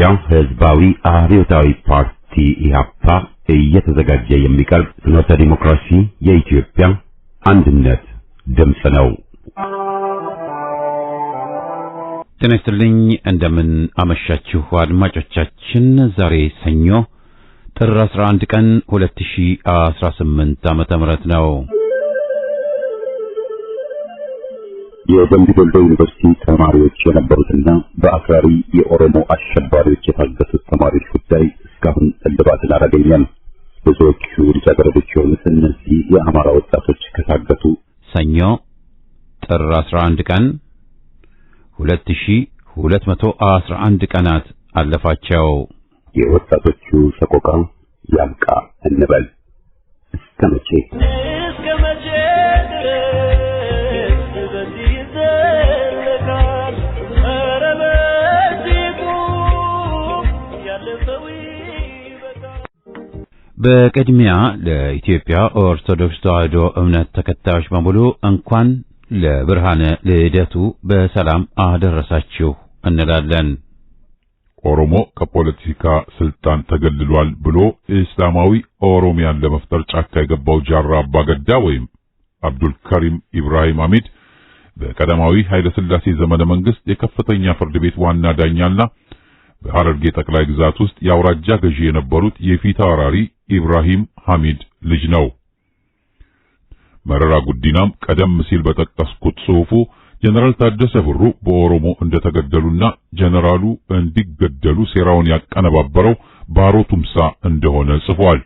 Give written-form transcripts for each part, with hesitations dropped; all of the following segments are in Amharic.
የኢትዮጵያ ሕዝባዊ አብዮታዊ ፓርቲ ኢህአፓ እየተዘጋጀ የሚቀርብ ፍኖተ ዲሞክራሲ የኢትዮጵያ አንድነት ድምፅ ነው። ጤና ይስጥልኝ፣ እንደምን አመሻችሁ አድማጮቻችን። ዛሬ ሰኞ ጥር 11 ቀን 2018 ዓመተ ምህረት ነው። የደምቢ ዶሎ ዩኒቨርሲቲ ተማሪዎች የነበሩትና በአክራሪ የኦሮሞ አሸባሪዎች የታገቱት ተማሪዎች ጉዳይ እስካሁን እልባትን አላገኘም። ብዙዎቹ ልጃገረዶች የሆኑት እነዚህ የአማራ ወጣቶች ከታገቱ ሰኞ ጥር 11 ቀን 2211 ቀናት አለፋቸው። የወጣቶቹ ሰቆቃ ያብቃ እንበል። እስከ መቼ በቅድሚያ ለኢትዮጵያ ኦርቶዶክስ ተዋሕዶ እምነት ተከታዮች በሙሉ እንኳን ለብርሃነ ልደቱ በሰላም አደረሳችሁ እንላለን። ኦሮሞ ከፖለቲካ ስልጣን ተገልሏል ብሎ እስላማዊ ኦሮሚያን ለመፍጠር ጫካ የገባው ጃራ አባገዳ ወይም አብዱል ከሪም ኢብራሂም አሚድ በቀዳማዊ ኃይለ ሥላሴ ዘመነ መንግስት የከፍተኛ ፍርድ ቤት ዋና ዳኛና በሐረርጌ ጠቅላይ ግዛት ውስጥ የአውራጃ ገዢ የነበሩት የፊት አውራሪ ኢብራሂም ሐሚድ ልጅ ነው። መረራ ጉዲናም ቀደም ሲል በጠቀስኩት ጽሑፉ ጀነራል ታደሰ ብሩ በኦሮሞ እንደተገደሉና ጀነራሉ እንዲገደሉ ሴራውን ያቀነባበረው ባሮ ቱምሳ እንደሆነ ጽፏል።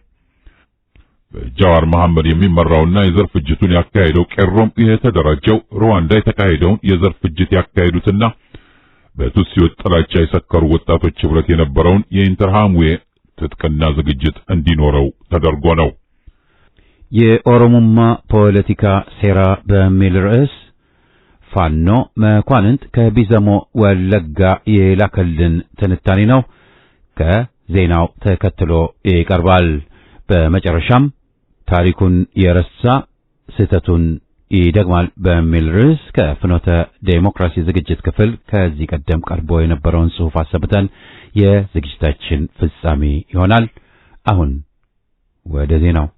በጃዋር መሐመድ የሚመራውና የዘር ፍጅቱን ያካሄደው ቄሮም የተደራጀው ሩዋንዳ የተካሄደውን የዘር ፍጅት ያካሄዱትና በቱትሲዎች ጥላቻ የሰከሩ ወጣቶች ህብረት የነበረውን የኢንተርሃምዌ ትጥቅና ዝግጅት እንዲኖረው ተደርጎ ነው። የኦሮሞማ ፖለቲካ ሴራ በሚል ርዕስ ፋኖ መኳንንት ከቢዘሞ ወለጋ የላከልን ትንታኔ ነው። ከዜናው ተከትሎ ይቀርባል። በመጨረሻም ታሪኩን የረሳ ስህተቱን ይደግማል በሚል ርዕስ ከፍኖተ ዴሞክራሲ ዝግጅት ክፍል ከዚህ ቀደም ቀርቦ የነበረውን ጽሑፍ አሰምተን የዝግጅታችን ፍጻሜ ይሆናል። አሁን ወደ ዜናው።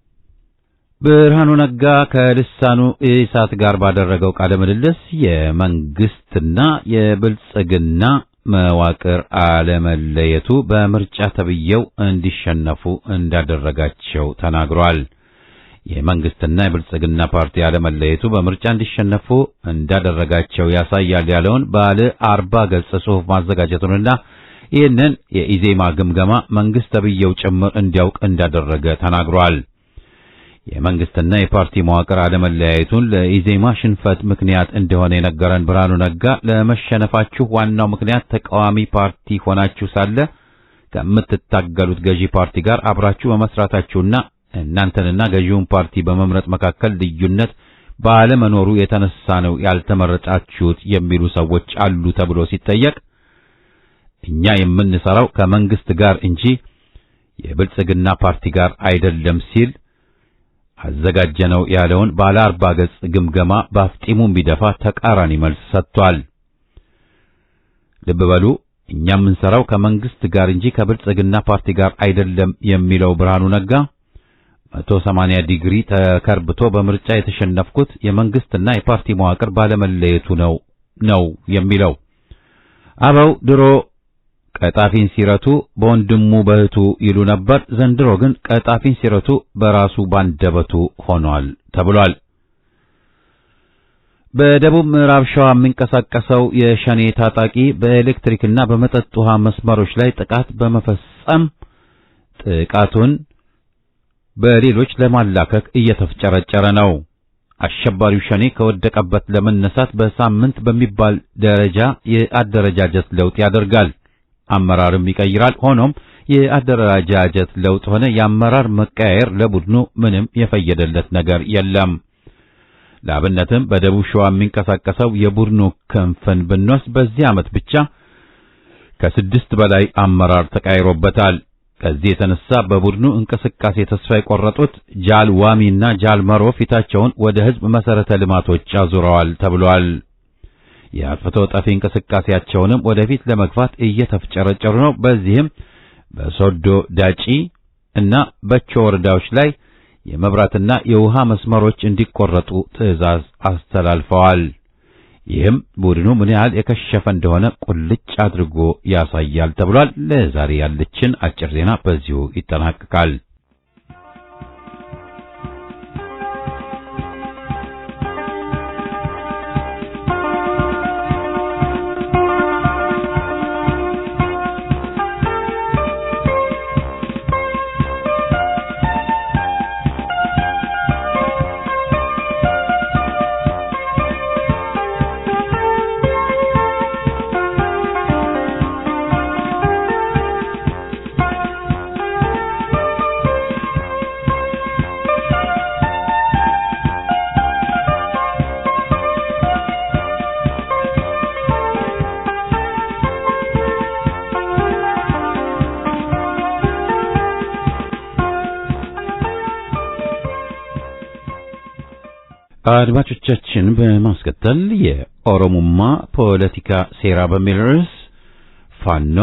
ብርሃኑ ነጋ ከልሳኑ ኢሳት ጋር ባደረገው ቃለ ምልልስ የመንግስትና የብልጽግና መዋቅር አለመለየቱ በምርጫ ተብየው እንዲሸነፉ እንዳደረጋቸው ተናግሯል። የመንግስትና የብልጽግና ፓርቲ አለመለየቱ በምርጫ እንዲሸነፉ እንዳደረጋቸው ያሳያል ያለውን ባለ 40 ገጽ ጽሑፍ ማዘጋጀቱንና ይህንን የኢዜማ ግምገማ መንግስት ተብየው ጭምር እንዲያውቅ እንዳደረገ ተናግሯል። የመንግስትና የፓርቲ መዋቅር አለመለያየቱን ለኢዜማ ሽንፈት ምክንያት እንደሆነ የነገረን ብርሃኑ ነጋ ለመሸነፋችሁ ዋናው ምክንያት ተቃዋሚ ፓርቲ ሆናችሁ ሳለ ከምትታገሉት ገዢ ፓርቲ ጋር አብራችሁ በመስራታችሁና እናንተንና ገዢውን ፓርቲ በመምረጥ መካከል ልዩነት ባለመኖሩ የተነሳ ነው ያልተመረጣችሁት የሚሉ ሰዎች አሉ ተብሎ ሲጠየቅ እኛ የምንሰራው ከመንግስት ጋር እንጂ የብልጽግና ፓርቲ ጋር አይደለም ሲል አዘጋጀነው ያለውን ባለ 40 ገጽ ግምገማ በአፍጢሙም ቢደፋ ተቃራኒ መልስ ሰጥቷል። ልብ በሉ፣ እኛ የምንሰራው ከመንግስት ጋር እንጂ ከብልጽግና ፓርቲ ጋር አይደለም የሚለው ብርሃኑ ነጋ 180 ዲግሪ ተከርብቶ በምርጫ የተሸነፍኩት የመንግስትና የፓርቲ መዋቅር ባለመለየቱ ነው የሚለው። አበው ድሮ ቀጣፊን ሲረቱ በወንድሙ በእህቱ ይሉ ነበር። ዘንድሮ ግን ቀጣፊን ሲረቱ በራሱ ባንደበቱ ሆኗል ተብሏል። በደቡብ ምዕራብ ሸዋ የሚንቀሳቀሰው የሸኔ ታጣቂ በኤሌክትሪክና በመጠጥ ውሃ መስመሮች ላይ ጥቃት በመፈጸም ጥቃቱን በሌሎች ለማላከክ እየተፍጨረጨረ ነው። አሸባሪው ሸኔ ከወደቀበት ለመነሳት በሳምንት በሚባል ደረጃ የአደረጃጀት ለውጥ ያደርጋል፣ አመራርም ይቀይራል። ሆኖም የአደረጃጀት ለውጥ ሆነ የአመራር መቀያየር ለቡድኑ ምንም የፈየደለት ነገር የለም። ለአብነትም በደቡብ ሸዋ የሚንቀሳቀሰው የቡድኑ ክንፍን ብንወስድ በዚህ ዓመት ብቻ ከ6 በላይ አመራር ተቀያይሮበታል። ከዚህ የተነሳ በቡድኑ እንቅስቃሴ ተስፋ የቆረጡት ጃል ዋሚና ጃል መሮ ፊታቸውን ወደ ህዝብ መሰረተ ልማቶች አዙረዋል ተብሏል። የአጥፍቶ ጠፊ እንቅስቃሴያቸውንም ወደፊት ለመግፋት እየተፍጨረጨሩ ነው። በዚህም በሶዶ ዳጪ እና በቾ ወረዳዎች ላይ የመብራትና የውሃ መስመሮች እንዲቆረጡ ትዕዛዝ አስተላልፈዋል። ይህም ቡድኑ ምን ያህል የከሸፈ እንደሆነ ቁልጭ አድርጎ ያሳያል ተብሏል። ለዛሬ ያለችን አጭር ዜና በዚሁ ይጠናቀቃል። አድማጮቻችን በማስከተል የኦሮሞማ ፖለቲካ ሴራ በሚል ርዕስ ፋኖ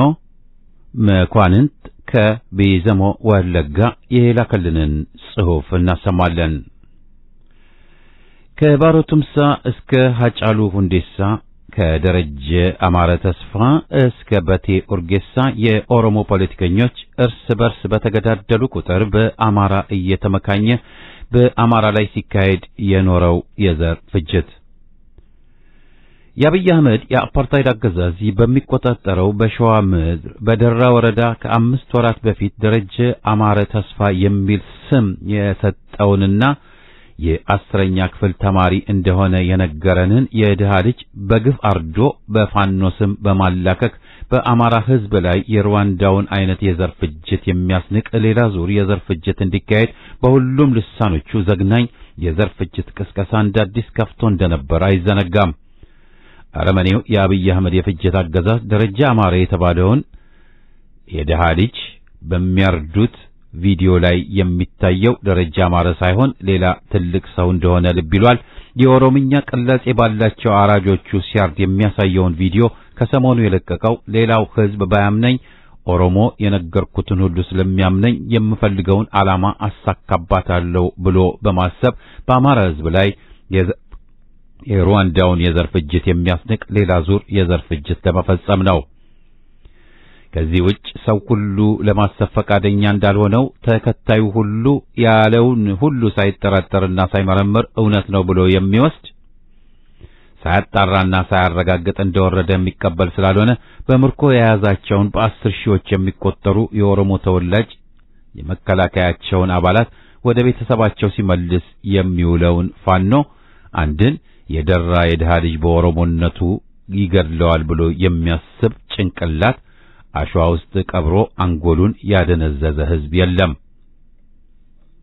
መኳንንት ከቢዘሞ ወለጋ የላከልንን ጽሑፍ እናሰማለን። ከባሮ ቱምሳ እስከ ሀጫሉ ሁንዴሳ ከደረጀ አማረ ተስፋ እስከ በቴ ኡርጌሳ የኦሮሞ ፖለቲከኞች እርስ በርስ በተገዳደሉ ቁጥር በአማራ እየተመካኘ በአማራ ላይ ሲካሄድ የኖረው የዘር ፍጅት የአብይ አህመድ የአፓርታይድ አገዛዝ በሚቆጣጠረው በሸዋ ምድር በደራ ወረዳ ከ5 ወራት በፊት ደረጀ አማረ ተስፋ የሚል ስም የሰጠውንና የ10ኛ ክፍል ተማሪ እንደሆነ የነገረንን የድሃ ልጅ በግፍ አርዶ በፋኖ ስም በማላከክ በአማራ ሕዝብ ላይ የሩዋንዳውን አይነት የዘር ፍጅት የሚያስንቅ ሌላ ዙር የዘር ፍጅት እንዲካሄድ በሁሉም ልሳኖቹ ዘግናኝ የዘር ፍጅት ቅስቀሳ እንደ አዲስ ከፍቶ እንደነበር አይዘነጋም። አረመኔው የአብይ አህመድ የፍጅት አገዛዝ ደረጃ አማረ የተባለውን የድሃ ልጅ በሚያርዱት ቪዲዮ ላይ የሚታየው ደረጃ አማረ ሳይሆን ሌላ ትልቅ ሰው እንደሆነ ልብ ይሏል። የኦሮምኛ ቅላጼ ባላቸው አራጆቹ ሲያርድ የሚያሳየውን ቪዲዮ ከሰሞኑ የለቀቀው ሌላው ሕዝብ ባያምነኝ ኦሮሞ የነገርኩትን ሁሉ ስለሚያምነኝ የምፈልገውን ዓላማ አሳካባታለሁ ብሎ በማሰብ በአማራ ሕዝብ ላይ የሩዋንዳውን የዘር ፍጅት የሚያስንቅ ሌላ ዙር የዘር ፍጅት ለመፈጸም ነው። ከዚህ ውጭ ሰው ሁሉ ለማሰብ ፈቃደኛ እንዳልሆነው ተከታዩ ሁሉ ያለውን ሁሉ ሳይጠራጠርና ሳይመረምር እውነት ነው ብሎ የሚወስድ ሳያጣራና ሳያረጋግጥ እንደወረደ የሚቀበል ስላልሆነ በምርኮ የያዛቸውን በ10 ሺዎች የሚቆጠሩ የኦሮሞ ተወላጅ የመከላከያቸውን አባላት ወደ ቤተሰባቸው ሲመልስ የሚውለውን ፋኖ አንድን የደራ የድሃ ልጅ በኦሮሞነቱ ይገድለዋል ብሎ የሚያስብ ጭንቅላት አሸዋ ውስጥ ቀብሮ አንጎሉን ያደነዘዘ ሕዝብ የለም።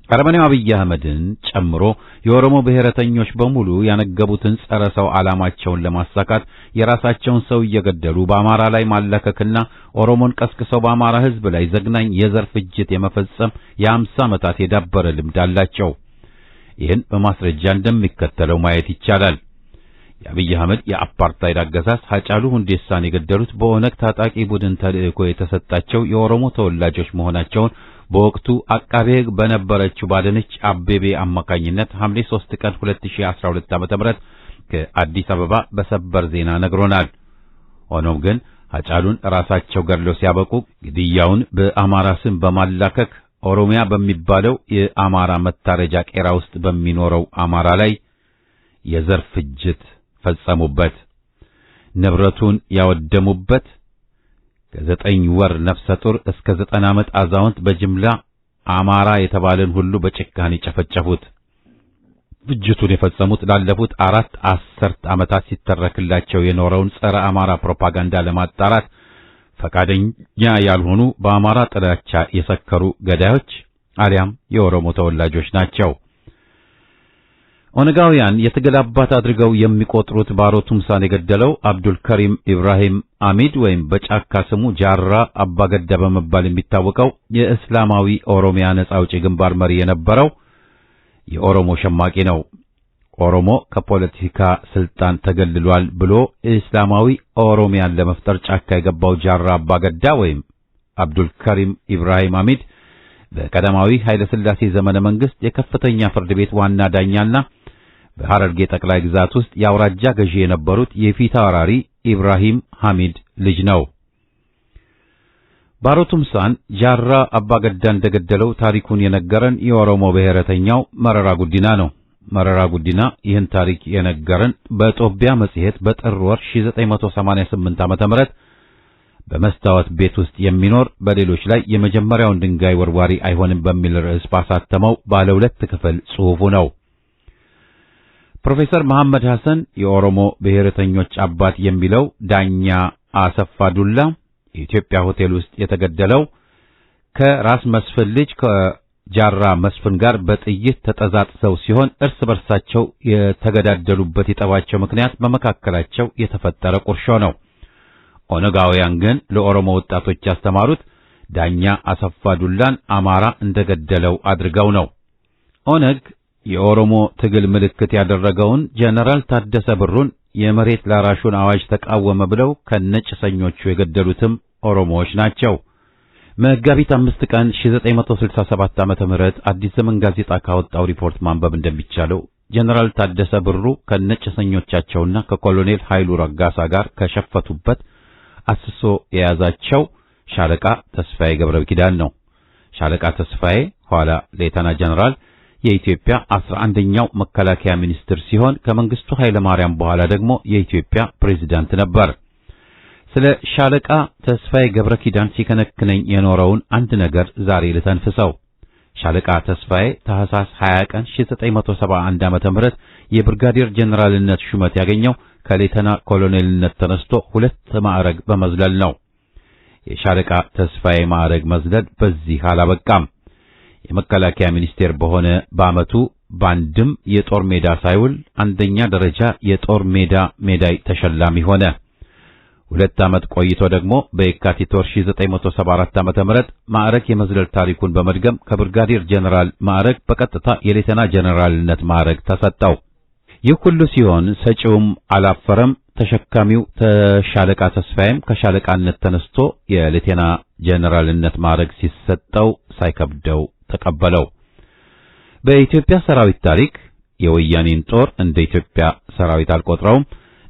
አረመኔው አብይ አህመድን ጨምሮ የኦሮሞ ብሔረተኞች በሙሉ ያነገቡትን ጸረ ሰው ዓላማቸውን ለማሳካት የራሳቸውን ሰው እየገደሉ በአማራ ላይ ማለከክና ኦሮሞን ቀስቅሰው በአማራ ሕዝብ ላይ ዘግናኝ የዘር ፍጅት የመፈጸም የ50 ዓመታት የዳበረ ልምድ አላቸው። ይህን በማስረጃ እንደሚከተለው ማየት ይቻላል። የአብይ አህመድ የአፓርታይድ አገዛዝ ሀጫሉ ሁንዴሳን የገደሉት በኦነግ ታጣቂ ቡድን ተልእኮ የተሰጣቸው የኦሮሞ ተወላጆች መሆናቸውን በወቅቱ አቃቤ ሕግ በነበረችው ባደነች አቤቤ አማካኝነት ሐምሌ 3 ቀን 2012 ዓ.ም ከአዲስ አበባ በሰበር ዜና ነግሮናል። ሆኖም ግን ሀጫሉን ራሳቸው ገድለው ሲያበቁ ግድያውን በአማራ ስም በማላከክ ኦሮሚያ በሚባለው የአማራ መታረጃ ቄራ ውስጥ በሚኖረው አማራ ላይ የዘር ፍጅት ፈጸሙበት። ንብረቱን ያወደሙበት ከ9 ወር ነፍሰ ጡር እስከ 90 ዓመት አዛውንት በጅምላ አማራ የተባለን ሁሉ በጭካኔ ጨፈጨፉት። ፍጅቱን የፈጸሙት ላለፉት 4 አስርት ዓመታት ሲተረክላቸው የኖረውን ጸረ አማራ ፕሮፓጋንዳ ለማጣራት ፈቃደኛ ያልሆኑ በአማራ ጥላቻ የሰከሩ ገዳዮች አሊያም የኦሮሞ ተወላጆች ናቸው። ኦነጋውያን የትግል አባት አድርገው የሚቆጥሩት ባሮ ቱምሳን የገደለው አብዱል ከሪም ኢብራሂም አሚድ ወይም በጫካ ስሙ ጃራ አባገዳ በመባል የሚታወቀው የእስላማዊ ኦሮሚያ ነጻ አውጪ ግንባር መሪ የነበረው የኦሮሞ ሸማቂ ነው። ኦሮሞ ከፖለቲካ ስልጣን ተገልሏል ብሎ እስላማዊ ኦሮሚያን ለመፍጠር ጫካ የገባው ጃራ አባገዳ ወይም አብዱልከሪም ኢብራሂም ሐሚድ በቀዳማዊ ኃይለ ሥላሴ ዘመነ መንግስት የከፍተኛ ፍርድ ቤት ዋና ዳኛና በሐረርጌ ጠቅላይ ግዛት ውስጥ የአውራጃ ገዢ የነበሩት የፊታውራሪ ኢብራሂም ሐሚድ ልጅ ነው። ባሮ ቱምሳን ጃራ አባገዳ እንደገደለው ታሪኩን የነገረን የኦሮሞ ብሔረተኛው መረራ ጉዲና ነው። መረራ ጉዲና ይህን ታሪክ የነገረን በጦቢያ መጽሔት በጥር ወር 1988 ዓ.ም በመስታወት ቤት ውስጥ የሚኖር በሌሎች ላይ የመጀመሪያውን ድንጋይ ወርዋሪ አይሆንም በሚል ርዕስ ባሳተመው ባለ 2 ክፍል ጽሑፉ ነው። ፕሮፌሰር መሐመድ ሐሰን የኦሮሞ ብሔረተኞች አባት የሚለው ዳኛ አሰፋ ዱላ የኢትዮጵያ ሆቴል ውስጥ የተገደለው ከራስ መስፍን ልጅ ከጃራ መስፍን ጋር በጥይት ተጠዛጥሰው ሲሆን እርስ በርሳቸው የተገዳደሉበት የጠባቸው ምክንያት በመካከላቸው የተፈጠረ ቁርሾ ነው። ኦነጋውያን ግን ለኦሮሞ ወጣቶች ያስተማሩት ዳኛ አሰፋ ዱላን አማራ እንደገደለው አድርገው ነው። ኦነግ የኦሮሞ ትግል ምልክት ያደረገውን ጀነራል ታደሰ ብሩን የመሬት ላራሹን አዋጅ ተቃወመ ብለው ከነጭሰኞቹ የገደሉትም ኦሮሞዎች ናቸው። መጋቢት 5 ቀን 1967 ዓመተ ምህረት አዲስ ዘመን ጋዜጣ ካወጣው ሪፖርት ማንበብ እንደሚቻለው ጀነራል ታደሰ ብሩ ከነጭሰኞቻቸውና ከኮሎኔል ኃይሉ ረጋሳ ጋር ከሸፈቱበት አስሶ የያዛቸው ሻለቃ ተስፋዬ ገብረ ኪዳን ነው። ሻለቃ ተስፋዬ ኋላ ሌተና ጀነራል የኢትዮጵያ 11ኛው መከላከያ ሚኒስትር ሲሆን ከመንግስቱ ኃይለ ማርያም በኋላ ደግሞ የኢትዮጵያ ፕሬዝዳንት ነበር። ስለ ሻለቃ ተስፋዬ ገብረ ኪዳን ሲከነክነኝ የኖረውን አንድ ነገር ዛሬ ልተንፍሰው። ሻለቃ ተስፋዬ ታህሳስ 20 ቀን 1971 ዓ.ም የብርጋዴር ጀነራልነት ሹመት ያገኘው ከሌተና ኮሎኔልነት ተነስቶ 2 ማዕረግ በመዝለል ነው። የሻለቃ ተስፋዬ ማዕረግ መዝለል በዚህ አላበቃም። የመከላከያ ሚኒስቴር በሆነ በዓመቱ ባንድም የጦር ሜዳ ሳይውል አንደኛ ደረጃ የጦር ሜዳ ሜዳይ ተሸላሚ ሆነ። 2 ዓመት ቆይቶ ደግሞ በየካቲት ወር 1974 ዓ.ም ማዕረግ የመዝለል ታሪኩን በመድገም ከብርጋዴር ጀነራል ማዕረግ በቀጥታ የሌተና ጀነራልነት ማዕረግ ተሰጠው። ይህ ሁሉ ሲሆን ሰጪውም አላፈረም። ተሸካሚው ተሻለቃ ተስፋዬም ከሻለቃነት ተነስቶ የሌተና ጀነራልነት ማዕረግ ሲሰጠው ሳይከብደው ተቀበለው። በኢትዮጵያ ሰራዊት ታሪክ የወያኔን ጦር እንደ ኢትዮጵያ ሰራዊት አልቆጥረውም።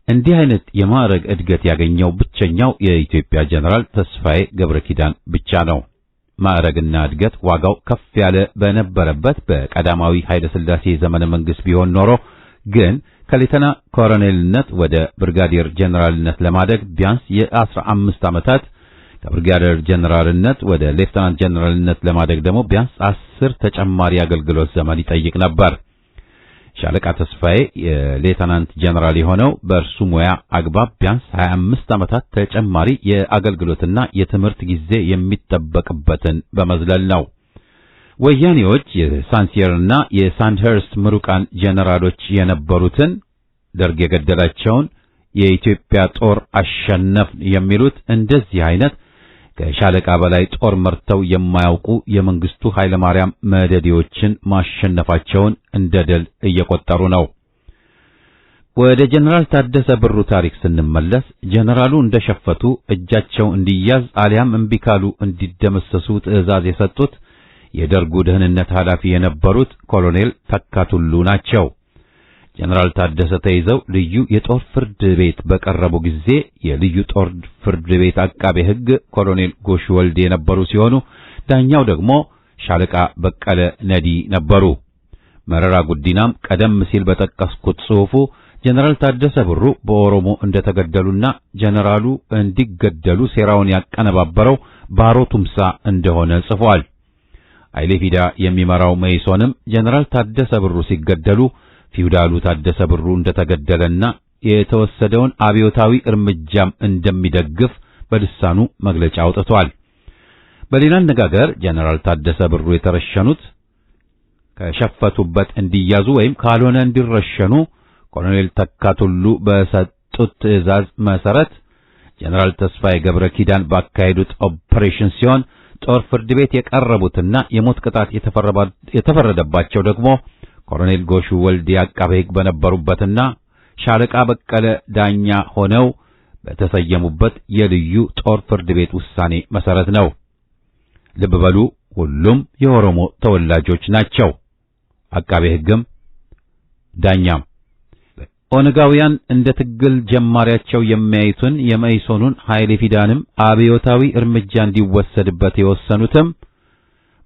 እንዲህ አይነት የማዕረግ እድገት ያገኘው ብቸኛው የኢትዮጵያ ጀነራል ተስፋዬ ገብረ ኪዳን ብቻ ነው። ማዕረግና እድገት ዋጋው ከፍ ያለ በነበረበት በቀዳማዊ ኃይለ ሥላሴ ዘመነ መንግስት ቢሆን ኖሮ ግን ከሌተና ኮሎኔልነት ወደ ብርጋዴር ጀነራልነት ለማደግ ቢያንስ የ15 ዓመታት ከብርጋዴር ጀነራልነት ወደ ሌፍተናንት ጀነራልነት ለማደግ ደግሞ ቢያንስ 10 ተጨማሪ አገልግሎት ዘመን ይጠይቅ ነበር። ሻለቃ ተስፋዬ የሌተናንት ጀነራል የሆነው በእርሱ ሙያ አግባብ ቢያንስ 25 ዓመታት ተጨማሪ የአገልግሎትና የትምህርት ጊዜ የሚጠበቅበትን በመዝለል ነው። ወያኔዎች የሳንሲየርና የሳንድህርስት ምሩቃን ጀነራሎች የነበሩትን ደርግ የገደላቸውን የኢትዮጵያ ጦር አሸነፍ የሚሉት እንደዚህ አይነት ከሻለቃ በላይ ጦር መርተው የማያውቁ የመንግስቱ ኃይለ ማርያም መደዴዎችን ማሸነፋቸውን እንደ ድል እየቆጠሩ ነው። ወደ ጀነራል ታደሰ ብሩ ታሪክ ስንመለስ ጀነራሉ እንደሸፈቱ እጃቸው እንዲያዝ አሊያም እምቢ ካሉ እንዲደመሰሱ ትዕዛዝ የሰጡት የደርጉ ደህንነት ኃላፊ የነበሩት ኮሎኔል ተካቱሉ ናቸው። ጀነራል ታደሰ ተይዘው ልዩ የጦር ፍርድ ቤት በቀረቡ ጊዜ የልዩ ጦር ፍርድ ቤት አቃቤ ሕግ ኮሎኔል ጎሹ ወልዴ የነበሩ ሲሆኑ ዳኛው ደግሞ ሻለቃ በቀለ ነዲ ነበሩ። መረራ ጉዲናም ቀደም ሲል በጠቀስኩት ጽሑፉ ጀነራል ታደሰ ብሩ በኦሮሞ እንደተገደሉና ጀነራሉ እንዲገደሉ ሴራውን ያቀነባበረው ባሮ ቱምሳ እንደሆነ ጽፏል። ኃይሌ ፊዳ የሚመራው መኢሶንም ጀነራል ታደሰ ብሩ ሲገደሉ ፊውዳሉ ታደሰ ብሩ እንደተገደለና የተወሰደውን አብዮታዊ እርምጃም እንደሚደግፍ በልሳኑ መግለጫ አውጥቷል። በሌላ አነጋገር ጀነራል ታደሰ ብሩ የተረሸኑት ከሸፈቱበት እንዲያዙ ወይም ካልሆነ እንዲረሸኑ ኮሎኔል ተካቱሉ በሰጡት ትዕዛዝ መሰረት ጀነራል ተስፋዬ ገብረ ኪዳን ባካሄዱት ኦፕሬሽን ሲሆን ጦር ፍርድ ቤት የቀረቡትና የሞት ቅጣት የተፈረደባቸው ደግሞ ኮሎኔል ጎሹ ወልዴ አቃቤ ሕግ በነበሩበትና ሻለቃ በቀለ ዳኛ ሆነው በተሰየሙበት የልዩ ጦር ፍርድ ቤት ውሳኔ መሰረት ነው። ልብ በሉ፣ ሁሉም የኦሮሞ ተወላጆች ናቸው። አቃቤ ሕግም ዳኛም። ኦነጋውያን እንደ ትግል ጀማሪያቸው የሚያዩትን የመኢሶኑን ኃይሌ ፊዳንም አብዮታዊ እርምጃ እንዲወሰድበት የወሰኑትም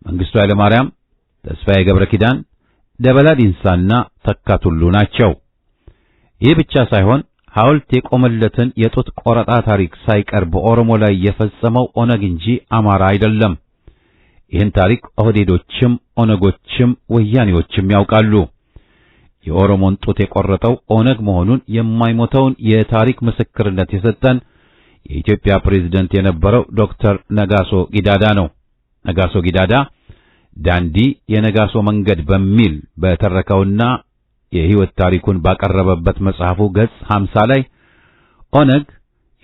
መንግስቱ ኃይለ ማርያም፣ ተስፋዬ ገብረ ኪዳን፣ ደበላ ዲንሳና ተካቱሉ ናቸው። ይህ ብቻ ሳይሆን ሐውልት የቆመለትን የጡት ቆረጣ ታሪክ ሳይቀር በኦሮሞ ላይ የፈጸመው ኦነግ እንጂ አማራ አይደለም። ይህን ታሪክ ኦህዴዶችም ኦነጎችም ወያኔዎችም ያውቃሉ። የኦሮሞን ጡት የቆረጠው ኦነግ መሆኑን የማይሞተውን የታሪክ ምስክርነት የሰጠን የኢትዮጵያ ፕሬዝዳንት የነበረው ዶክተር ነጋሶ ጊዳዳ ነው። ነጋሶ ጊዳዳ ዳንዲ የነጋሶ መንገድ በሚል በተረከውና የህይወት ታሪኩን ባቀረበበት መጽሐፉ ገጽ 50 ላይ ኦነግ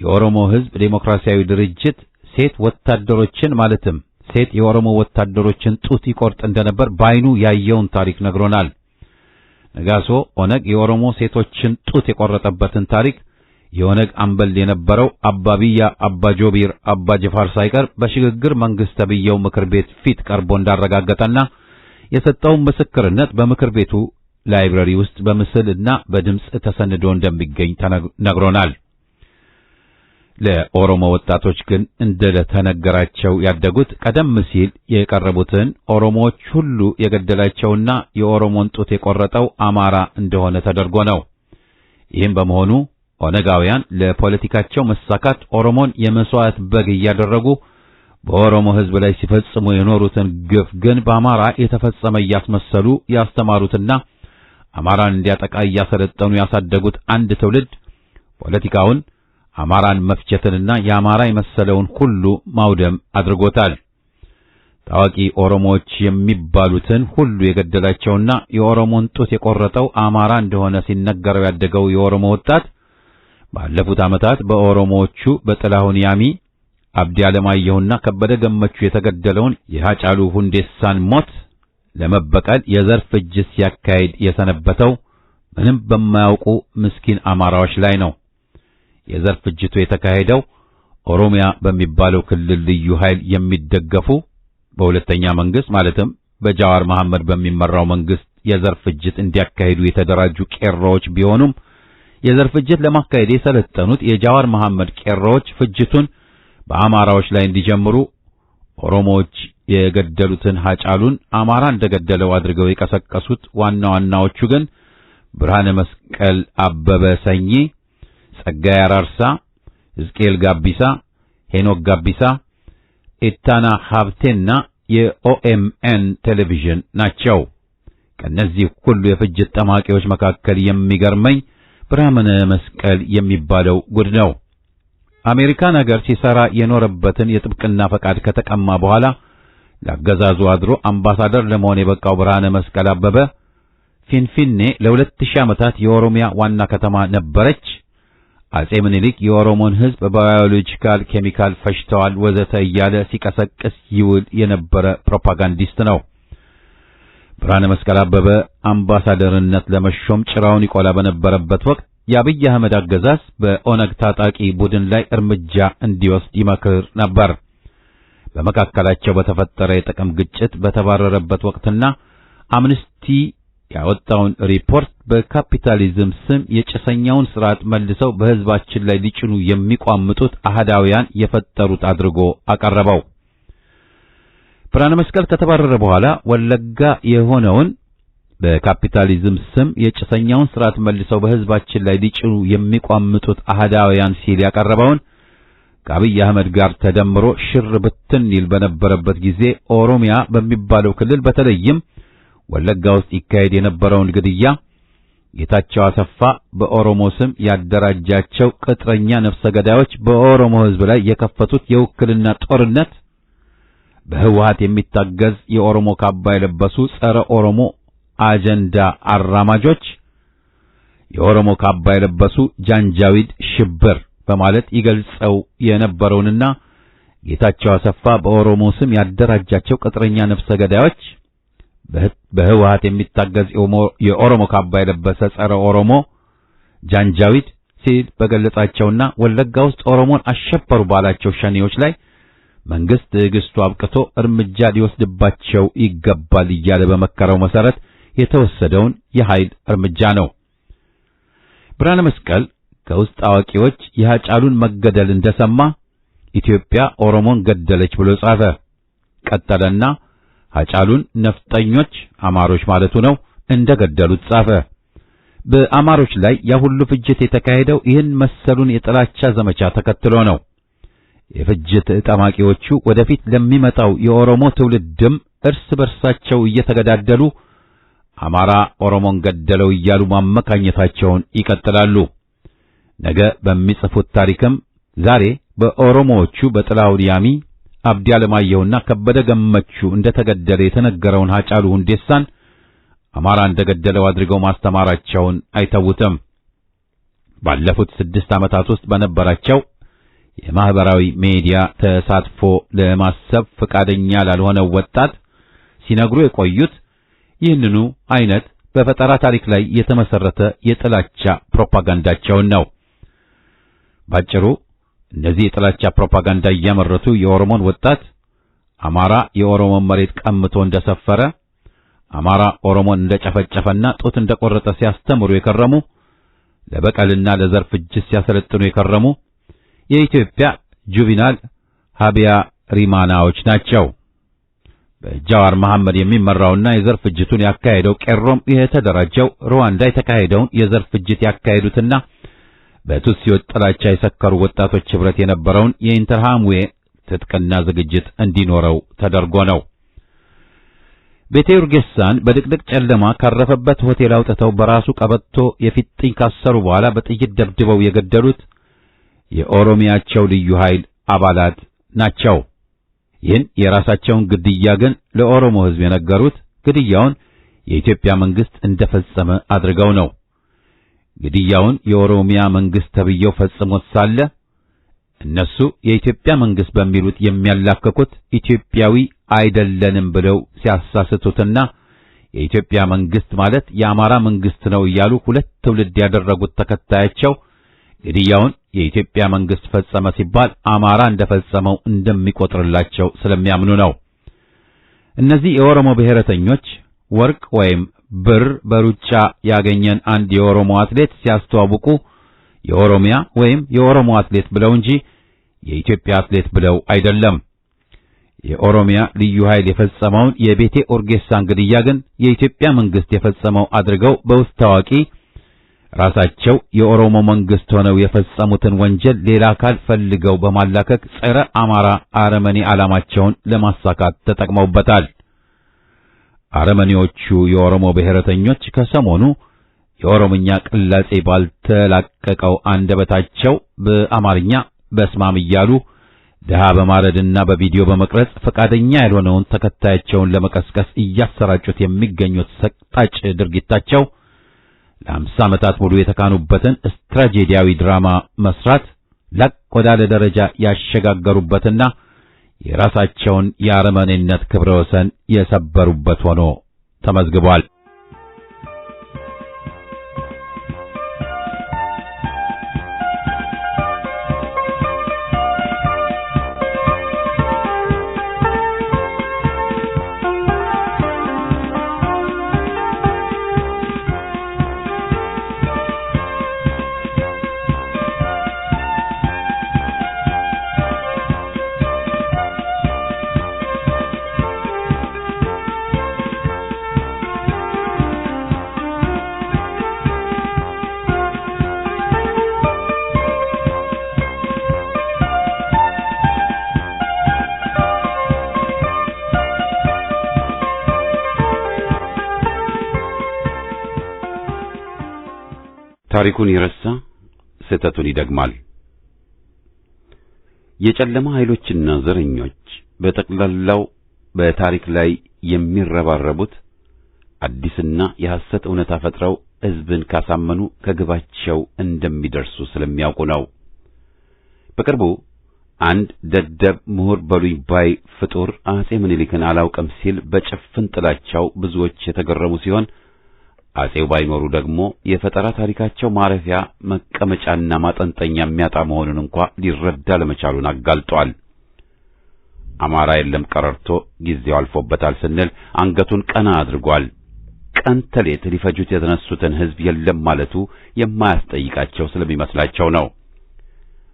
የኦሮሞ ሕዝብ ዴሞክራሲያዊ ድርጅት ሴት ወታደሮችን ማለትም ሴት የኦሮሞ ወታደሮችን ጡት ይቆርጥ እንደነበር ባይኑ ያየውን ታሪክ ነግሮናል። ነጋሶ ኦነግ የኦሮሞ ሴቶችን ጡት የቆረጠበትን ታሪክ የኦነግ አምበል የነበረው አባቢያ አባጆቢር አባጀፋር ሳይቀር በሽግግር መንግስት ተብየው ምክር ቤት ፊት ቀርቦ እንዳረጋገጠና የሰጠውን ምስክርነት በምክር ቤቱ ላይብረሪ ውስጥ በምስልና በድምጽ ተሰንዶ እንደሚገኝ ነግሮናል። ለኦሮሞ ወጣቶች ግን እንደተነገራቸው ያደጉት ቀደም ሲል የቀረቡትን ኦሮሞዎች ሁሉ የገደላቸውና የኦሮሞን ጡት የቆረጠው አማራ እንደሆነ ተደርጎ ነው። ይህም በመሆኑ ኦነጋውያን ለፖለቲካቸው መሳካት ኦሮሞን የመስዋዕት በግ እያደረጉ በኦሮሞ ሕዝብ ላይ ሲፈጽሙ የኖሩትን ግፍ ግን በአማራ የተፈጸመ እያስመሰሉ ያስተማሩትና አማራን እንዲያጠቃ እያሰለጠኑ ያሳደጉት አንድ ትውልድ ፖለቲካውን አማራን መፍጀትንና የአማራ የመሰለውን ሁሉ ማውደም አድርጎታል። ታዋቂ ኦሮሞዎች የሚባሉትን ሁሉ የገደላቸውና የኦሮሞን ጡት የቆረጠው አማራ እንደሆነ ሲነገረው ያደገው የኦሮሞ ወጣት ባለፉት ዓመታት በኦሮሞዎቹ በጥላሁን ያሚ፣ አብዲ አለማየሁና ከበደ ገመቹ የተገደለውን የሃጫሉ ሁንዴሳን ሞት ለመበቀል የዘር ፍጅት ሲያካሂድ የሰነበተው ምንም በማያውቁ ምስኪን አማራዎች ላይ ነው። የዘር ፍጅቱ የተካሄደው ኦሮሚያ በሚባለው ክልል ልዩ ኃይል የሚደገፉ በሁለተኛ መንግስት ማለትም በጃዋር መሐመድ በሚመራው መንግስት የዘር ፍጅት እንዲያካሂዱ የተደራጁ ቄሮዎች ቢሆኑም የዘር ፍጅት ለማካሄድ የሰለጠኑት የጃዋር መሐመድ ቄሮዎች ፍጅቱን በአማራዎች ላይ እንዲጀምሩ ኦሮሞዎች የገደሉትን ሃጫሉን አማራ እንደገደለው አድርገው የቀሰቀሱት ዋና ዋናዎቹ ግን ብርሃነ መስቀል አበበ ሰኚ፣ ጸጋዬ አራርሳ፣ ሕዝቅኤል ጋቢሳ፣ ሄኖክ ጋቢሳ፣ ኢታና ሀብቴና የኦኤምኤን ቴሌቪዥን ናቸው። ከነዚህ ሁሉ የፍጅት ጠማቂዎች መካከል የሚገርመኝ ብርሃነ መስቀል የሚባለው ጉድ ነው። አሜሪካን ሀገር ሲሰራ የኖረበትን የጥብቅና ፈቃድ ከተቀማ በኋላ ለአገዛዙ አድሮ አምባሳደር ለመሆን የበቃው ብርሃነ መስቀል አበበ ፊንፊኔ ለ2000 ዓመታት የኦሮሚያ ዋና ከተማ ነበረች፣ አጼ ምኒልክ የኦሮሞን ሕዝብ በባዮሎጂካል ኬሚካል ፈሽተዋል ወዘተ እያለ ሲቀሰቅስ ይውል የነበረ ፕሮፓጋንዲስት ነው። ብርሃነ መስቀል አበበ አምባሳደርነት ለመሾም ጭራውን ይቆላ በነበረበት ወቅት የአብይ አህመድ አገዛዝ በኦነግ ታጣቂ ቡድን ላይ እርምጃ እንዲወስድ ይመክር ነበር። በመካከላቸው በተፈጠረ የጥቅም ግጭት በተባረረበት ወቅትና አምነስቲ ያወጣውን ሪፖርት በካፒታሊዝም ስም የጭሰኛውን ስርዓት መልሰው በህዝባችን ላይ ሊጭኑ የሚቋምጡት አህዳውያን የፈጠሩት አድርጎ አቀረበው። ብርሃነ መስቀል ከተባረረ በኋላ ወለጋ የሆነውን በካፒታሊዝም ስም የጭሰኛውን ስርዓት መልሰው በህዝባችን ላይ ሊጭኑ የሚቋምጡት አህዳውያን ሲል ያቀረበውን ከአብይ አህመድ ጋር ተደምሮ ሽር ብትን ይል በነበረበት ጊዜ ኦሮሚያ በሚባለው ክልል በተለይም ወለጋ ውስጥ ይካሄድ የነበረውን ግድያ ጌታቸው አሰፋ በኦሮሞ ስም ያደራጃቸው ቅጥረኛ ነፍሰ ገዳዮች በኦሮሞ ህዝብ ላይ የከፈቱት የውክልና ጦርነት በህወሓት የሚታገዝ የኦሮሞ ካባ የለበሱ ጸረ ኦሮሞ አጀንዳ አራማጆች የኦሮሞ ካባ የለበሱ ጃንጃዊድ ሽብር በማለት ይገልጸው የነበረውንና ጌታቸው አሰፋ በኦሮሞ ስም ያደራጃቸው ቅጥረኛ ነፍሰ ገዳዮች በህወሓት የሚታገዝ የኦሮሞ ካባ የለበሰ ጸረ ኦሮሞ ጃንጃዊድ ሲል በገለጻቸውና ወለጋ ውስጥ ኦሮሞን አሸበሩ ባላቸው ሸኔዎች ላይ መንግስት ትዕግስቱ አብቅቶ እርምጃ ሊወስድባቸው ይገባል እያለ በመከረው መሰረት የተወሰደውን የኃይል እርምጃ ነው። ብርሃነ መስቀል ከውስጥ አዋቂዎች የሃጫሉን መገደል እንደሰማ ኢትዮጵያ ኦሮሞን ገደለች ብሎ ጻፈ። ቀጠለና ሃጫሉን ነፍጠኞች አማሮች ማለቱ ነው እንደገደሉት ጻፈ። በአማሮች ላይ ያ ሁሉ ፍጅት የተካሄደው ይህን መሰሉን የጥላቻ ዘመቻ ተከትሎ ነው። የፍጅት ጠማቂዎቹ ወደፊት ለሚመጣው የኦሮሞ ትውልድም እርስ በርሳቸው እየተገዳደሉ አማራ ኦሮሞን ገደለው እያሉ ማመካኘታቸውን ይቀጥላሉ። ነገ በሚጽፉት ታሪክም ዛሬ በኦሮሞዎቹ በጥላሁን ያሚ፣ አብዲ አለማየሁና ከበደ ገመቹ እንደተገደለ የተነገረውን ሃጫሉ ሁንዴሳን አማራ እንደገደለው አድርገው ማስተማራቸውን አይተውትም። ባለፉት 6 ዓመታት ውስጥ በነበራቸው የማህበራዊ ሚዲያ ተሳትፎ ለማሰብ ፈቃደኛ ላልሆነው ወጣት ሲነግሩ የቆዩት ይህንኑ አይነት በፈጠራ ታሪክ ላይ የተመሰረተ የጥላቻ ፕሮፓጋንዳቸውን ነው። ባጭሩ እነዚህ የጥላቻ ፕሮፓጋንዳ እያመረቱ የኦሮሞን ወጣት አማራ የኦሮሞን መሬት ቀምቶ እንደሰፈረ፣ አማራ ኦሮሞን እንደጨፈጨፈና ጡት እንደቆረጠ ሲያስተምሩ የከረሙ፣ ለበቀልና ለዘር ፍጅት ሲያሰለጥኑ የከረሙ የኢትዮጵያ ጁቪናል ሀቢያ ሪማናዎች ናቸው። በጃዋር መሐመድ የሚመራውና የዘር ፍጅቱን ያካሄደው ቄሮም የተደራጀው ሩዋንዳ የተካሄደውን የዘር ፍጅት ያካሄዱትና በቱትሲዎች ጥላቻ የሰከሩ ወጣቶች ህብረት የነበረውን የኢንተርሃምዌ ትጥቅና ዝግጅት እንዲኖረው ተደርጎ ነው። ቤተ ኡርጌሳን በድቅድቅ ጨለማ ካረፈበት ሆቴል አውጥተው በራሱ ቀበቶ የፊጥኝ ካሰሩ በኋላ በጥይት ደብድበው የገደሉት የኦሮሚያቸው ልዩ ኃይል አባላት ናቸው። ይህን የራሳቸውን ግድያ ግን ለኦሮሞ ህዝብ የነገሩት ግድያውን የኢትዮጵያ መንግስት እንደፈጸመ አድርገው ነው። ግድያውን የኦሮሚያ መንግስት ተብየው ፈጽሞት ሳለ እነሱ የኢትዮጵያ መንግስት በሚሉት የሚያላከኩት ኢትዮጵያዊ አይደለንም ብለው ሲያሳስቱትና የኢትዮጵያ መንግስት ማለት የአማራ መንግስት ነው እያሉ 2 ትውልድ ያደረጉት ተከታያቸው ግድያውን የኢትዮጵያ መንግስት ፈጸመ ሲባል አማራ እንደፈጸመው እንደሚቆጥርላቸው ስለሚያምኑ ነው። እነዚህ የኦሮሞ ብሔረተኞች ወርቅ ወይም ብር በሩጫ ያገኘን አንድ የኦሮሞ አትሌት ሲያስተዋውቁ የኦሮሚያ ወይም የኦሮሞ አትሌት ብለው እንጂ የኢትዮጵያ አትሌት ብለው አይደለም። የኦሮሚያ ልዩ ኃይል የፈጸመውን የቤቴ ኡርጌሳን ግድያ ግን የኢትዮጵያ መንግስት የፈጸመው አድርገው በውስጥ ታዋቂ ራሳቸው የኦሮሞ መንግስት ሆነው የፈጸሙትን ወንጀል ሌላ አካል ፈልገው በማላከክ ጸረ አማራ አረመኔ ዓላማቸውን ለማሳካት ተጠቅመውበታል። አረመኔዎቹ የኦሮሞ ብሔረተኞች ከሰሞኑ የኦሮምኛ ቅላጼ ባልተላቀቀው አንደበታቸው በአማርኛ በስማም እያሉ ድሃ በማረድና በቪዲዮ በመቅረጽ ፈቃደኛ ያልሆነውን ተከታያቸውን ለመቀስቀስ እያሰራጩት የሚገኙት ሰቅጣጭ ድርጊታቸው ለ50 ዓመታት ሙሉ የተካኑበትን ስትራቴጂያዊ ድራማ መስራት ላቅ ወዳለ ደረጃ ያሸጋገሩበትና የራሳቸውን የአረመኔነት ክብረ ወሰን የሰበሩበት ሆኖ ተመዝግቧል። ታሪኩን ይረሳ ስህተቱን ይደግማል። የጨለማ ኃይሎችና ዘረኞች በጠቅላላው በታሪክ ላይ የሚረባረቡት አዲስና የሐሰት እውነታ ፈጥረው ሕዝብን ካሳመኑ ከግባቸው እንደሚደርሱ ስለሚያውቁ ነው። በቅርቡ አንድ ደደብ ምሁር በሉኝ ባይ ፍጡር አጼ ምኒልክን አላውቅም ሲል በጭፍን ጥላቻው ብዙዎች የተገረሙ ሲሆን አጼው ባይኖሩ ደግሞ የፈጠራ ታሪካቸው ማረፊያ መቀመጫና ማጠንጠኛ የሚያጣ መሆኑን እንኳን ሊረዳ ለመቻሉን አጋልጧል። አማራ የለም ቀረርቶ ጊዜው አልፎበታል ስንል አንገቱን ቀና አድርጓል። ቀን ተሌት ሊፈጁት የተነሱትን ሕዝብ የለም ማለቱ የማያስጠይቃቸው ስለሚመስላቸው ነው።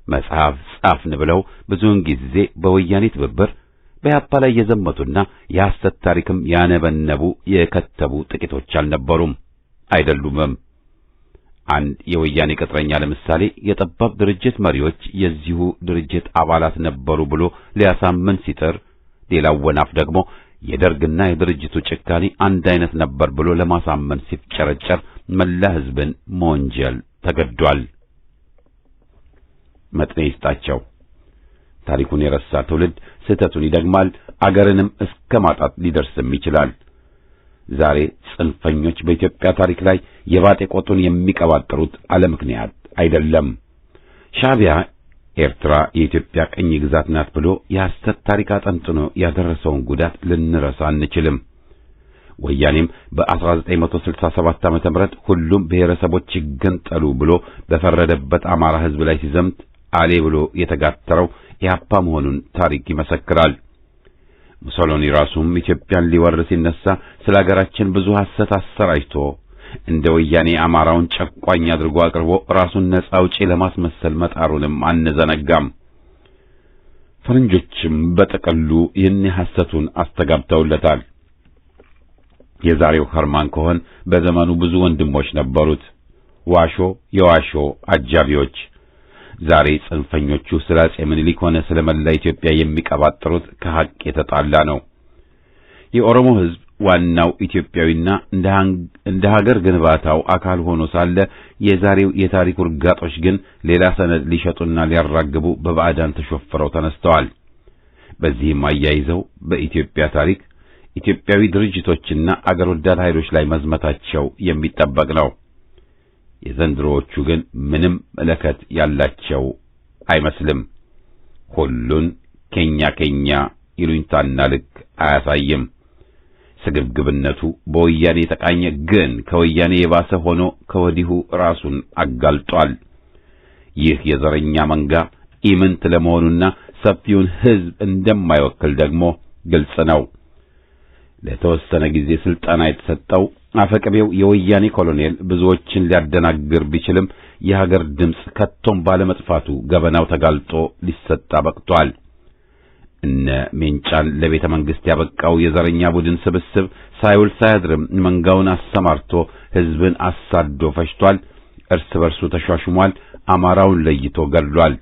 መጽሐፍ ጻፍን ብለው ብዙውን ጊዜ በወያኔ ትብብር በያፓ ላይ የዘመቱና የሐሰት ታሪክም ያነበነቡ የከተቡ ጥቂቶች አልነበሩም አይደሉምም። አንድ የወያኔ ቅጥረኛ ለምሳሌ የጠባብ ድርጅት መሪዎች የዚሁ ድርጅት አባላት ነበሩ ብሎ ሊያሳምን ሲጥር፣ ሌላው ወናፍ ደግሞ የደርግና የድርጅቱ ጭካኔ አንድ አይነት ነበር ብሎ ለማሳመን ሲፍጨረጨር መላ ሕዝብን መወንጀል ተገዷል። መጥኔ ይስጣቸው። ታሪኩን የረሳ ትውልድ ስህተቱን ይደግማል፣ አገርንም እስከ ማጣት ሊደርስም ይችላል። ዛሬ ጽንፈኞች በኢትዮጵያ ታሪክ ላይ የባጤ ቆጡን የሚቀባጥሩት አለ ምክንያት አይደለም። ሻዕቢያ ኤርትራ የኢትዮጵያ ቅኝ ግዛት ናት ብሎ የሐሰት ታሪክ አጠንጥኖ ያደረሰውን ጉዳት ልንረሳ አንችልም። ወያኔም በ1967 ዓ.ም ሁሉም ብሔረሰቦች ይገንጠሉ ብሎ በፈረደበት አማራ ሕዝብ ላይ ሲዘምት አሌ ብሎ የተጋተረው ኢህአፓ መሆኑን ታሪክ ይመሰክራል። ሙሶሎኒ ራሱም ኢትዮጵያን ሊወር ሲነሳ ስለ ሀገራችን ብዙ ሐሰት አሰራጭቶ እንደ ወያኔ አማራውን ጨቋኝ አድርጎ አቅርቦ ራሱን ነጻ አውጪ ለማስመሰል መጣሩንም አንዘነጋም። ፈረንጆችም በጠቅሉ ይህን ሐሰቱን አስተጋብተውለታል። የዛሬው ኸርማን ኮሄን በዘመኑ ብዙ ወንድሞች ነበሩት፣ ዋሾ የዋሾ አጃቢዎች። ዛሬ ጽንፈኞቹ ስለ አጼ ምኒልክ ሆነ ስለ መላ ኢትዮጵያ የሚቀባጥሩት ከሐቅ የተጣላ ነው። የኦሮሞ ሕዝብ ዋናው ኢትዮጵያዊና እንደ ሀገር ግንባታው አካል ሆኖ ሳለ የዛሬው የታሪክ ውርጋጦች ግን ሌላ ሰነድ ሊሸጡና ሊያራግቡ በባዕዳን ተሾፍረው ተነስተዋል። በዚህም አያይዘው በኢትዮጵያ ታሪክ ኢትዮጵያዊ ድርጅቶችና አገር ወዳድ ኃይሎች ላይ መዝመታቸው የሚጠበቅ ነው። የዘንድሮዎቹ ግን ምንም መለከት ያላቸው አይመስልም። ሁሉን ኬኛ ይሉኝታና ልክ አያሳይም። ስግብግብነቱ በወያኔ የተቃኘ ግን ከወያኔ የባሰ ሆኖ ከወዲሁ ራሱን አጋልጧል። ይህ የዘረኛ መንጋ ኢምንት ለመሆኑና ሰፊውን ሕዝብ እንደማይወክል ደግሞ ግልጽ ነው። ለተወሰነ ጊዜ ስልጣን የተሰጠው አፈቀቤው የወያኔ ኮሎኔል ብዙዎችን ሊያደናግር ቢችልም የሀገር ድምፅ ከቶም ባለመጥፋቱ ገበናው ተጋልጦ ሊሰጣ በቅቷል። እነ ሜንጫን ለቤተ መንግስት ያበቃው የዘረኛ ቡድን ስብስብ ሳይውል ሳያድርም መንጋውን አሰማርቶ ሕዝብን አሳዶ ፈጅቷል። እርስ በርሱ ተሿሽሟል። አማራውን ለይቶ ገድሏል።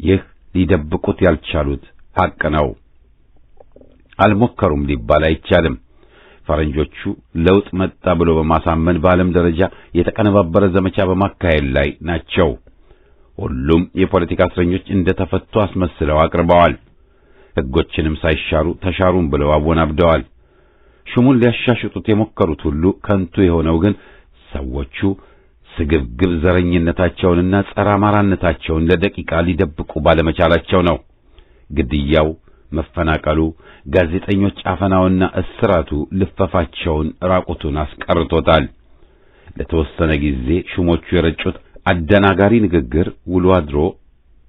ይህ ሊደብቁት ያልቻሉት ሐቅ ነው። አልሞከሩም ሊባል አይቻልም። ፈረንጆቹ ለውጥ መጣ ብሎ በማሳመን በዓለም ደረጃ የተቀነባበረ ዘመቻ በማካሄድ ላይ ናቸው። ሁሉም የፖለቲካ እስረኞች እንደተፈቱ አስመስለው አቅርበዋል። ሕጎችንም ሳይሻሩ ተሻሩም ብለው አወናብደዋል። ሹሙን ሊያሻሽጡት የሞከሩት ሁሉ ከንቱ የሆነው ግን ሰዎቹ ስግብግብ ዘረኝነታቸውንና ጸረ አማራነታቸውን ለደቂቃ ሊደብቁ ባለመቻላቸው ነው። ግድያው፣ መፈናቀሉ፣ ጋዜጠኞች አፈናውና እስራቱ ልፈፋቸውን ራቁቱን አስቀርቶታል። ለተወሰነ ጊዜ ሹሞቹ የረጩት አደናጋሪ ንግግር ውሎ አድሮ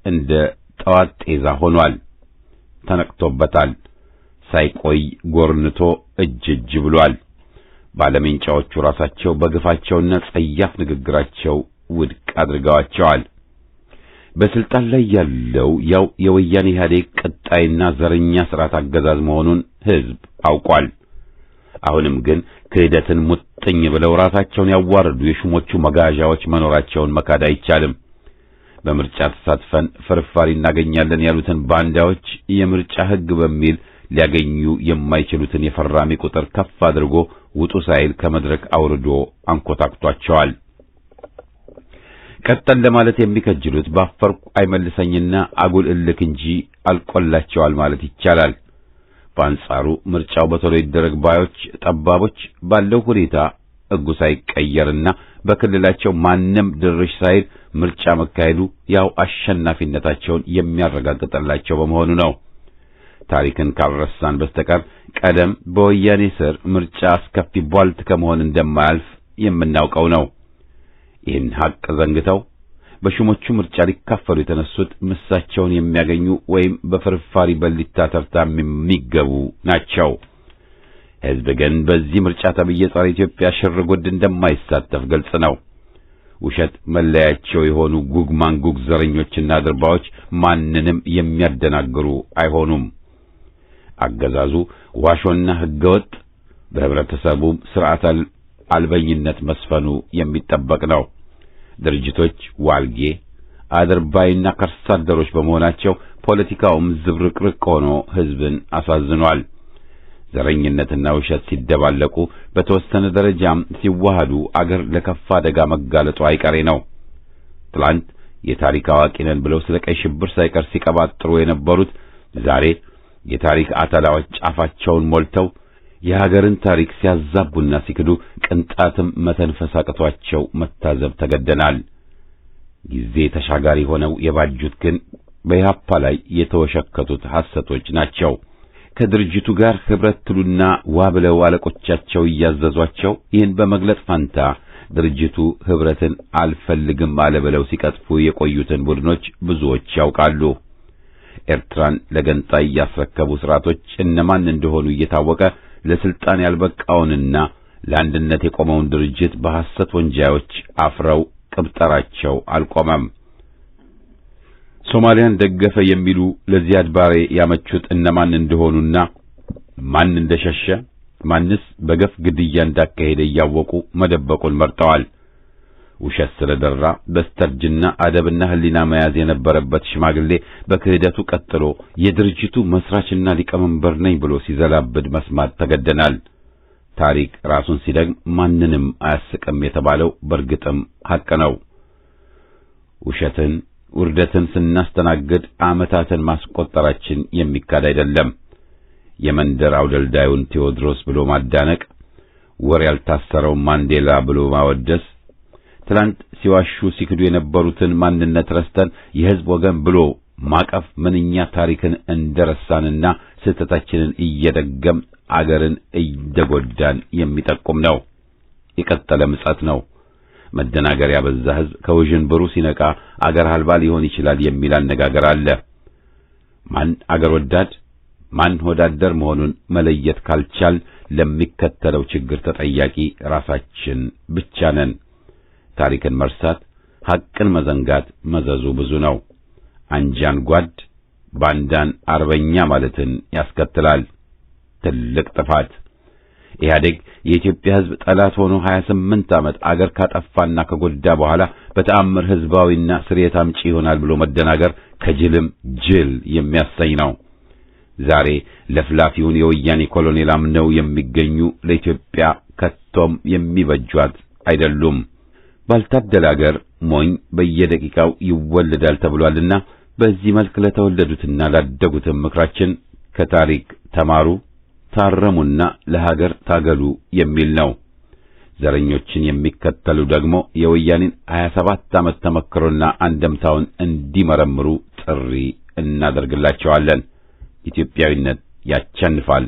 እንደ ጠዋት ጤዛ ሆኗል። ተነቅቶበታል። ሳይቆይ ጎርንቶ እጅ ብሏል። ባለሜንጫዎቹ ራሳቸው በግፋቸውና ጸያፍ ንግግራቸው ውድቅ አድርገዋቸዋል። በስልጣን ላይ ያለው ያው የወያኔ ኢህአዴግ ቀጣይና ዘረኛ ስርዓት አገዛዝ መሆኑን ሕዝብ አውቋል። አሁንም ግን ክህደትን ሙጥኝ ብለው ራሳቸውን ያዋረዱ የሹሞቹ መጋዣዎች መኖራቸውን መካድ አይቻልም። በምርጫ ተሳትፈን ፍርፋሪ እናገኛለን ያሉትን ባንዳዎች የምርጫ ሕግ በሚል ሊያገኙ የማይችሉትን የፈራሚ ቁጥር ከፍ አድርጎ ውጡ ሳይል ከመድረክ አውርዶ አንኮታክቷቸዋል። ቀጠል ለማለት የሚከጅሉት ባፈርኩ አይመልሰኝና አጉል እልክ እንጂ አልቆላቸዋል ማለት ይቻላል። በአንጻሩ ምርጫው በቶሎ ይደረግ ባዮች ጠባቦች ባለው ሁኔታ ሕጉ ሳይቀየርና በክልላቸው ማንም ድርሽ ሳይል ምርጫ መካሄዱ ያው አሸናፊነታቸውን የሚያረጋግጥላቸው በመሆኑ ነው። ታሪክን ካልረሳን በስተቀር ቀደም በወያኔ ስር ምርጫ አስከፊ ቧልት ከመሆን እንደማያልፍ የምናውቀው ነው። ይህን ሐቅ ዘንግተው በሹሞቹ ምርጫ ሊካፈሉ የተነሱት ምሳቸውን የሚያገኙ ወይም በፍርፋሪ በሊታ ተርታ የሚገቡ ናቸው። ሕዝብ ግን በዚህ ምርጫ ተብዬ ጸረ ኢትዮጵያ ሽርጉድ እንደማይሳተፍ ግልጽ ነው። ውሸት መለያቸው የሆኑ ጉግ ማንጉግ ዘረኞችና ድርባዎች ማንንም የሚያደናግሩ አይሆኑም። አገዛዙ ዋሾና ሕገወጥ፣ በህብረተሰቡ ስርዓት አልበኝነት መስፈኑ የሚጠበቅ ነው። ድርጅቶች ዋልጌ አድርባይና ከርሳ አደሮች በመሆናቸው ፖለቲካውም ዝብርቅርቅ ሆኖ ሕዝብን አሳዝኗል። ዘረኝነትና ውሸት ሲደባለቁ በተወሰነ ደረጃም ሲዋሃዱ አገር ለከፋ አደጋ መጋለጡ አይቀሬ ነው። ትላንት የታሪክ አዋቂ ነን ብለው ስለ ቀይ ሽብር ሳይቀር ሲቀባጥሩ የነበሩት ዛሬ የታሪክ አተላዎች አፋቸውን ሞልተው የሀገርን ታሪክ ሲያዛቡና ሲክዱ ቅንጣትም መተንፈስ አቅቷቸው መታዘብ ተገደናል። ጊዜ ተሻጋሪ ሆነው የባጁት ግን በኢህአፓ ላይ የተወሸከቱት ሐሰቶች ናቸው። ከድርጅቱ ጋር ህብረት ትሉና ዋ ብለው አለቆቻቸው እያዘዟቸው ይህን በመግለጽ ፋንታ ድርጅቱ ህብረትን አልፈልግም አለ ብለው ሲቀጥፉ የቆዩትን ቡድኖች ብዙዎች ያውቃሉ። ኤርትራን ለገንጣይ ያስረከቡ ስርዓቶች እነማን እንደሆኑ እየታወቀ ለስልጣን ያልበቃውንና ለአንድነት የቆመውን ድርጅት በሐሰት ወንጃዮች አፍረው ቅብጠራቸው አልቆመም። ሶማሊያን ደገፈ የሚሉ ለዚያድ ባሬ ያመቹት እነማን እንደሆኑና ማን እንደሸሸ ማንስ በገፍ ግድያ እንዳካሄደ እያወቁ መደበቁን መርጠዋል። ውሸት ስለደራ በስተርጅና አደብና ህሊና መያዝ የነበረበት ሽማግሌ በክህደቱ ቀጥሎ የድርጅቱ መስራችና ሊቀመንበር ነኝ ብሎ ሲዘላብድ መስማት ተገደናል። ታሪክ ራሱን ሲደግም ማንንም አያስቅም የተባለው በርግጥም ሐቅ ነው። ውሸትን ውርደትን ስናስተናግድ ዓመታትን ማስቆጠራችን የሚካድ አይደለም። የመንደር አውደልዳዩን ቴዎድሮስ ብሎ ማዳነቅ፣ ወር ያልታሰረው ማንዴላ ብሎ ማወደስ፣ ትላንት ሲዋሹ ሲክዱ የነበሩትን ማንነት ረስተን የሕዝብ ወገን ብሎ ማቀፍ ምንኛ ታሪክን እንደረሳንና ስህተታችንን እየደገም አገርን እየጎዳን የሚጠቁም ነው። የቀጠለ ምጸት ነው። መደናገር ያበዛ ሕዝብ ከውዥንብሩ ሲነቃ አገር አልባ ሊሆን ይችላል የሚል አነጋገር አለ። ማን አገር ወዳድ ማን ወዳደር መሆኑን መለየት ካልቻል ለሚከተለው ችግር ተጠያቂ ራሳችን ብቻ ነን። ታሪክን መርሳት፣ ሐቅን መዘንጋት መዘዙ ብዙ ነው። አንጃን ጓድ፣ ባንዳን አርበኛ ማለትን ያስከትላል። ትልቅ ጥፋት። ኢህአዴግ የኢትዮጵያ ሕዝብ ጠላት ሆኖ 28 ዓመት አገር ካጠፋና ከጎዳ በኋላ በተአምር ሕዝባዊና ስርየት አምጪ ይሆናል ብሎ መደናገር ከጅልም ጅል የሚያሰኝ ነው። ዛሬ ለፍላፊውን የወያኔ ኮሎኔል አምነው የሚገኙ ለኢትዮጵያ ከቶም የሚበጇት አይደሉም። ባልታደለ አገር ሞኝ በየደቂቃው ይወለዳል ተብሏልና በዚህ መልክ ለተወለዱትና ላደጉትም ምክራችን ከታሪክ ተማሩ፣ ታረሙና ለሀገር ታገሉ የሚል ነው። ዘረኞችን የሚከተሉ ደግሞ የወያኔን 27 ዓመት ተመክሮና አንደምታውን እንዲመረምሩ ጥሪ እናደርግላቸዋለን። ኢትዮጵያዊነት ያቸንፋል።